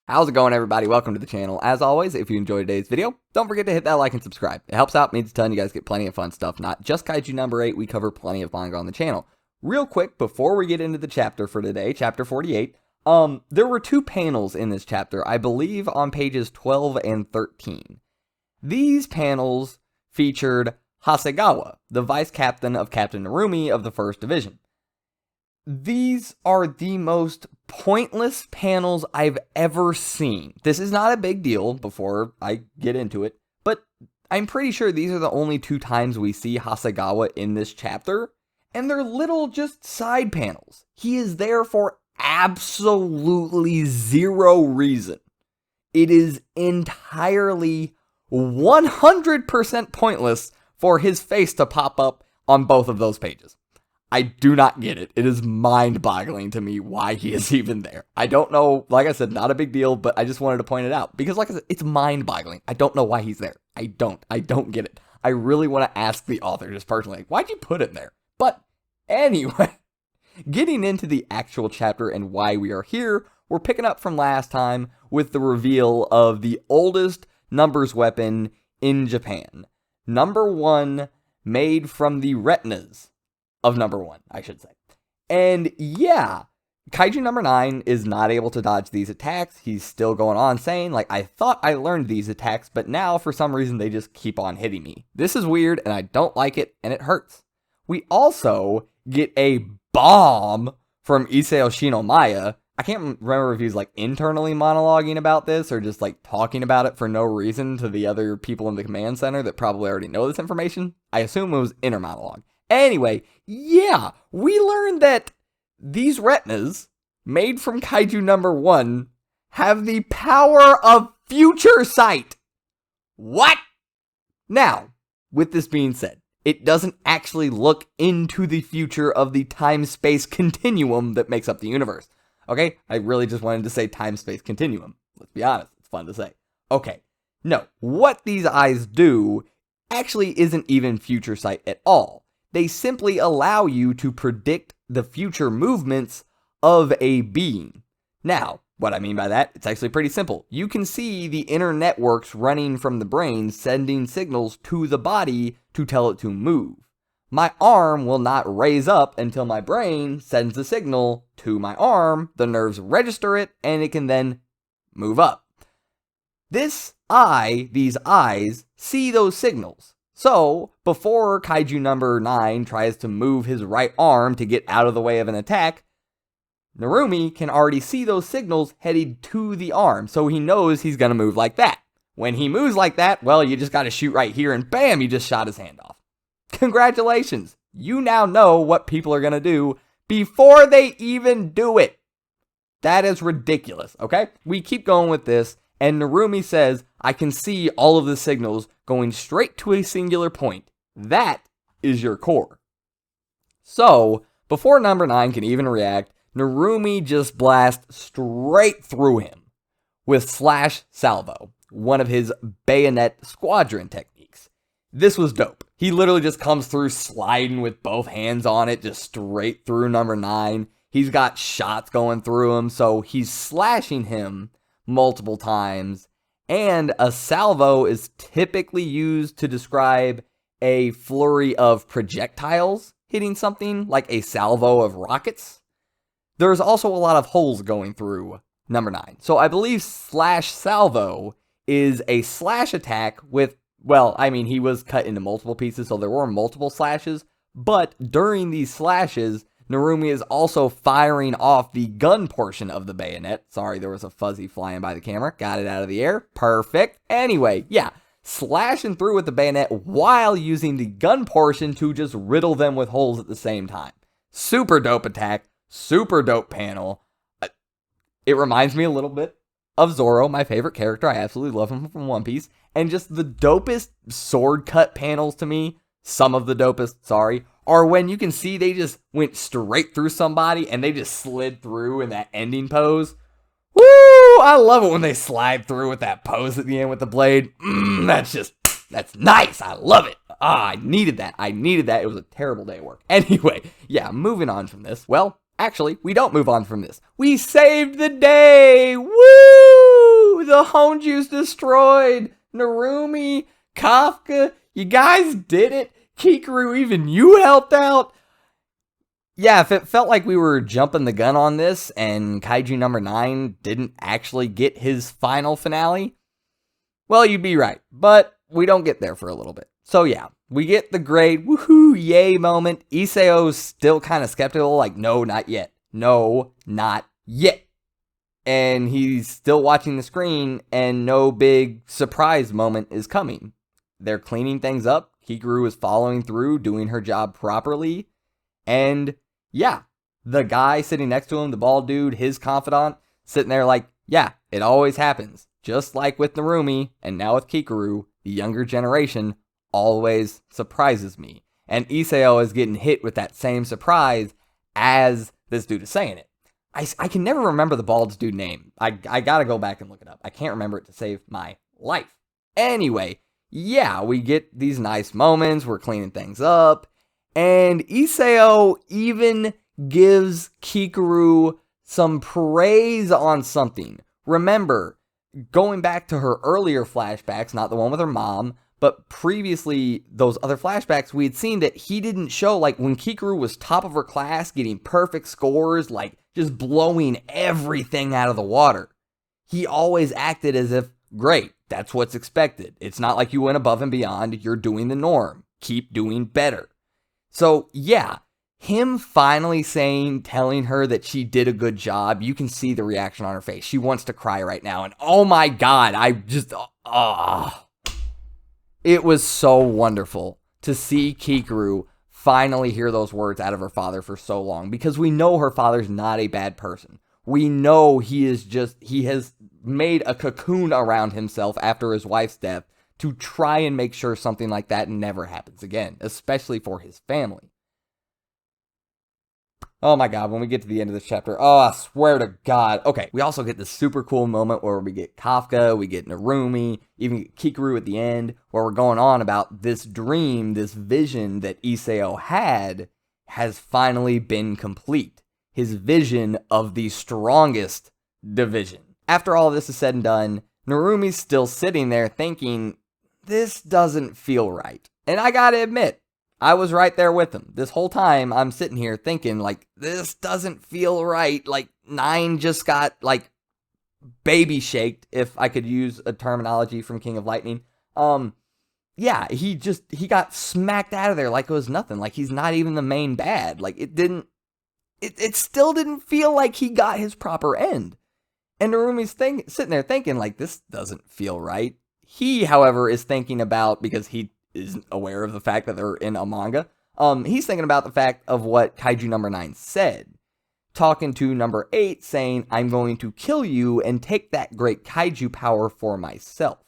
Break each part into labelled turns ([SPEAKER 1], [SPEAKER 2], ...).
[SPEAKER 1] How's it going, everybody? Welcome to the channel. As always, if you enjoyed today's video, don't forget to hit that like and subscribe. It helps out, means a ton. You guys get plenty of fun stuff. Not just Kaiju number 8, we cover plenty of manga on the channel. Real quick, before we get into the chapter for today, chapter 48, there were two panels in this chapter, I believe on pages 12 and 13. These panels featured Hasegawa, the vice captain of Captain Narumi of the 1st Division. These are the most pointless panels I've ever seen. This is not a big deal before I get into it, but I'm pretty sure these are the only two times we see Hasegawa in this chapter, and they're little just side panels. He is there for absolutely zero reason. It is entirely 100% pointless for his face to pop up on both of those pages. I do not get it. It is mind-boggling to me why he is even there. I don't know, like I said, not a big deal, but I just wanted to point it out. Because like I said, it's mind-boggling. I don't know why he's there. I don't get it. I really want to ask the author just personally, like, why'd you put him there? But anyway, getting into the actual chapter and why we are here, we're picking up from last time with the reveal of the oldest numbers weapon in Japan. Number 1, made from the retinas of number 1, I should say. And yeah, Kaiju number 9 is not able to dodge these attacks. He's still going on saying, like, I thought I learned these attacks, but now for some reason they just keep on hitting me. This is weird and I don't like it and it hurts. We also get a bomb from Isao Shinomiya. I can't remember if he's like internally monologuing about this or just like talking about it for no reason to the other people in the command center that probably already know this information. I assume it was inner monologue. Anyway, yeah, we learned that these retinas, made from Kaiju number 1, have the power of future sight. What? Now, with this being said, it doesn't actually look into the future of the time-space continuum that makes up the universe. Okay, I really just wanted to say time-space continuum. Let's be honest, it's fun to say. Okay, no, what these eyes do actually isn't even future sight at all. They simply allow you to predict the future movements of a being. Now, what I mean by that, it's actually pretty simple. You can see the inner networks running from the brain sending signals to the body to tell it to move. My arm will not raise up until my brain sends the signal to my arm, the nerves register it, and it can then move up. These eyes, see those signals. So, before Kaiju number 9 tries to move his right arm to get out of the way of an attack, Narumi can already see those signals headed to the arm, so he knows he's going to move like that. When he moves like that, well, you just got to shoot right here and bam, you just shot his hand off. Congratulations! You now know what people are going to do before they even do it. That is ridiculous, okay? We keep going with this, and Narumi says, I can see all of the signals going straight to a singular point. That is your core. So, before number 9 can even react, Narumi just blasts straight through him with slash salvo, one of his bayonet squadron techniques. This was dope. He literally just comes through sliding with both hands on it, just straight through number 9. He's got shots going through him, so he's slashing him multiple times, and a salvo is typically used to describe a flurry of projectiles hitting something, like a salvo of rockets. There's also a lot of holes going through number 9, so I believe slash salvo is a slash attack with, well, I mean, he was cut into multiple pieces, so there were multiple slashes, but during these slashes, Narumi is also firing off the gun portion of the bayonet. Sorry, there was a fuzzy flying by the camera. Got it out of the air. Perfect. Anyway, yeah, slashing through with the bayonet while using the gun portion to just riddle them with holes at the same time. Super dope attack. Super dope panel. It reminds me a little bit of Zoro, my favorite character. I absolutely love him from One Piece. And just the dopest sword cut panels to me, some of the dopest, sorry, are when you can see they just went straight through somebody and they just slid through in that ending pose. Woo! I love it when they slide through with that pose at the end with the blade. That's nice. I love it. I needed that. It was a terrible day of work. Anyway, yeah, moving on from this. Well, actually, we don't move on from this. We saved the day! Woo! the Honju's destroyed! Narumi, Kafka, you guys did it! Kikaru, even you helped out! Yeah, if it felt like we were jumping the gun on this and Kaiju number 9 didn't actually get his final finale, well, you'd be right. But we don't get there for a little bit. So yeah, we get the great woohoo, yay moment. Isao's still kind of skeptical, like, no, not yet. No, not yet. And he's still watching the screen, and no big surprise moment is coming. They're cleaning things up. Hikaru is following through, doing her job properly. And yeah, the guy sitting next to him, the bald dude, his confidant, sitting there like, yeah, it always happens. Just like with Narumi, and now with Kikaru, the younger generation always surprises me. And Isao is getting hit with that same surprise as this dude is saying it. I can never remember the bald dude's name. I gotta go back and look it up. I can't remember it to save my life. Anyway, yeah, we get these nice moments. We're cleaning things up. And Isao even gives Kikaru some praise on something. Remember, going back to her earlier flashbacks, not the one with her mom, but previously, those other flashbacks, we had seen that he didn't show, like, when Kikaru was top of her class, getting perfect scores, like, just blowing everything out of the water. He always acted as if, great, that's what's expected. It's not like you went above and beyond, you're doing the norm. Keep doing better. So, yeah, him finally telling her that she did a good job, you can see the reaction on her face. She wants to cry right now, and oh my god, it was so wonderful to see Kikaru finally hear those words out of her father for so long, because we know her father's not a bad person. We know he has made a cocoon around himself after his wife's death to try and make sure something like that never happens again, especially for his family. Oh my god, when we get to the end of this chapter, oh, I swear to god. Okay, we also get this super cool moment where we get Kafka, we get Narumi, even get Kikaru at the end, where we're going on about this dream, this vision that Isao had has finally been complete. His vision of the strongest division. After all this is said and done, Narumi's still sitting there thinking, this doesn't feel right. And I gotta admit, I was right there with him. This whole time, I'm sitting here thinking, like, this doesn't feel right. Like, 9 just got, like, baby shaked, if I could use a terminology from King of Lightning. Yeah, he got smacked out of there like it was nothing. Like, he's not even the main bad. Like, it still didn't feel like he got his proper end. And Narumi's sitting there thinking, like, this doesn't feel right. He, however, is thinking about, because he isn't aware of the fact that they're in a manga, he's thinking about the fact of what Kaiju number 9 said. Talking to number 8, saying, I'm going to kill you and take that great Kaiju power for myself.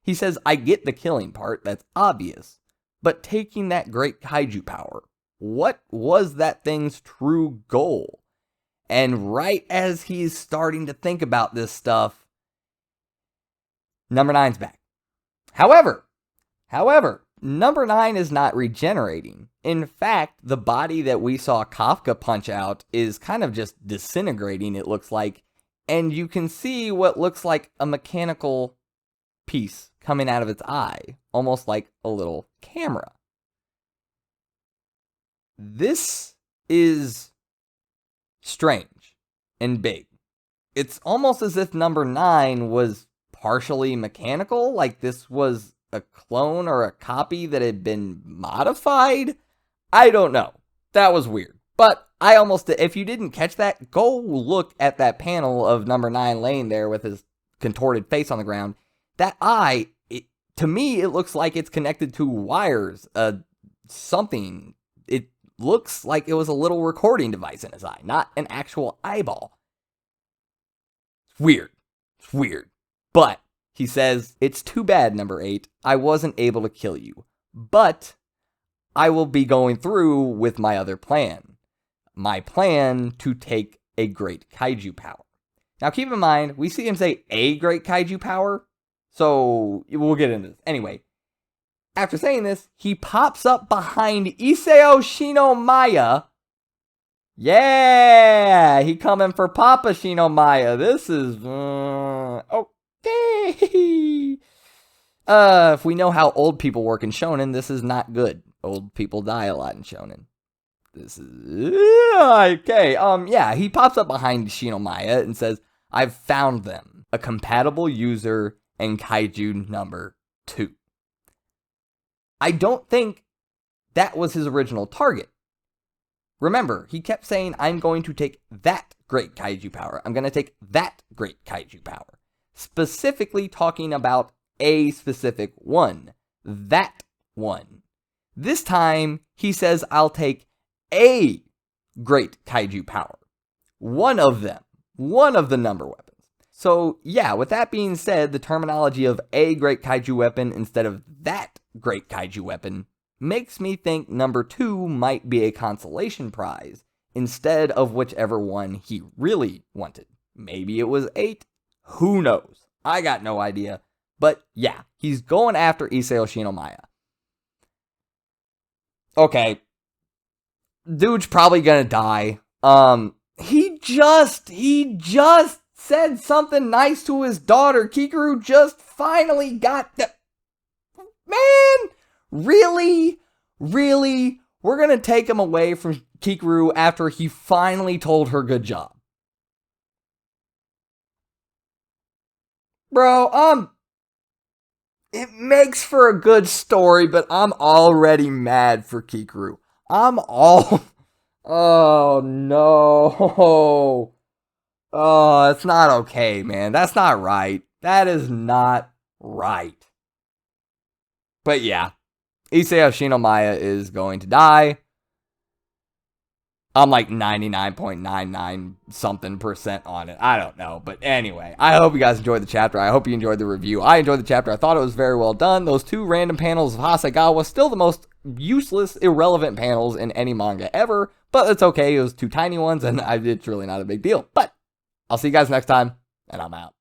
[SPEAKER 1] He says, I get the killing part, that's obvious, but taking that great Kaiju power, what was that thing's true goal? And right as he's starting to think about this stuff, number 9's back. However, number 9 is not regenerating. In fact, the body that we saw Kafka punch out is kind of just disintegrating, it looks like, and you can see what looks like a mechanical piece coming out of its eye, almost like a little camera. This is strange and big. It's almost as if number 9 was partially mechanical, like this was a clone or a copy that had been modified. I don't know. That was weird. But I almost, if you didn't catch that, go look at that panel of number 9 laying there with his contorted face on the ground. That eye, to me, it looks like it's connected to wires, something. It looks like it was a little recording device in his eye, not an actual eyeball. It's weird. It's weird. But he says, it's too bad, number 8. I wasn't able to kill you. But I will be going through with my other plan. My plan to take a great Kaiju power. Now keep in mind, we see him say a great Kaiju power. So we'll get into this. Anyway, after saying this, he pops up behind Isao Shinomiya. Yeah, he coming for Papa Shinomiya. This is... okay. Okay. If we know how old people work in shonen, this is not good. Old people die a lot in shonen. This is okay. Yeah, he pops up behind Shinomiya and says, "I've found them. A compatible user and Kaiju number 2." I don't think that was his original target. Remember, he kept saying, "I'm going to take that great Kaiju power. I'm going to take that great Kaiju power." Specifically talking about a specific one. That one. This time, he says, "I'll take a great Kaiju power." One of them. One of the number weapons. So, yeah, with that being said, the terminology of a great Kaiju weapon instead of that great Kaiju weapon makes me think number 2 might be a consolation prize instead of whichever one he really wanted. Maybe it was 8. Who knows? I got no idea. But yeah, he's going after Isao Shinomiya. Okay. Dude's probably gonna die. He just said something nice to his daughter. Kikaru just finally got the... Man! Really? Really? We're gonna take him away from Kikaru after he finally told her good job. Bro, it makes for a good story, but I'm already mad for Kikaru. Oh, no. Oh, it's not okay, man. That's not right. That is not right. But yeah, Isao Shinomiya is going to die. I'm like 99.99 something % on it. I don't know. But anyway, I hope you guys enjoyed the chapter. I hope you enjoyed the review. I enjoyed the chapter. I thought it was very well done. Those 2 random panels of Hasegawa, still the most useless, irrelevant panels in any manga ever. But it's okay. It was 2 tiny ones, and it's really not a big deal. But I'll see you guys next time, and I'm out.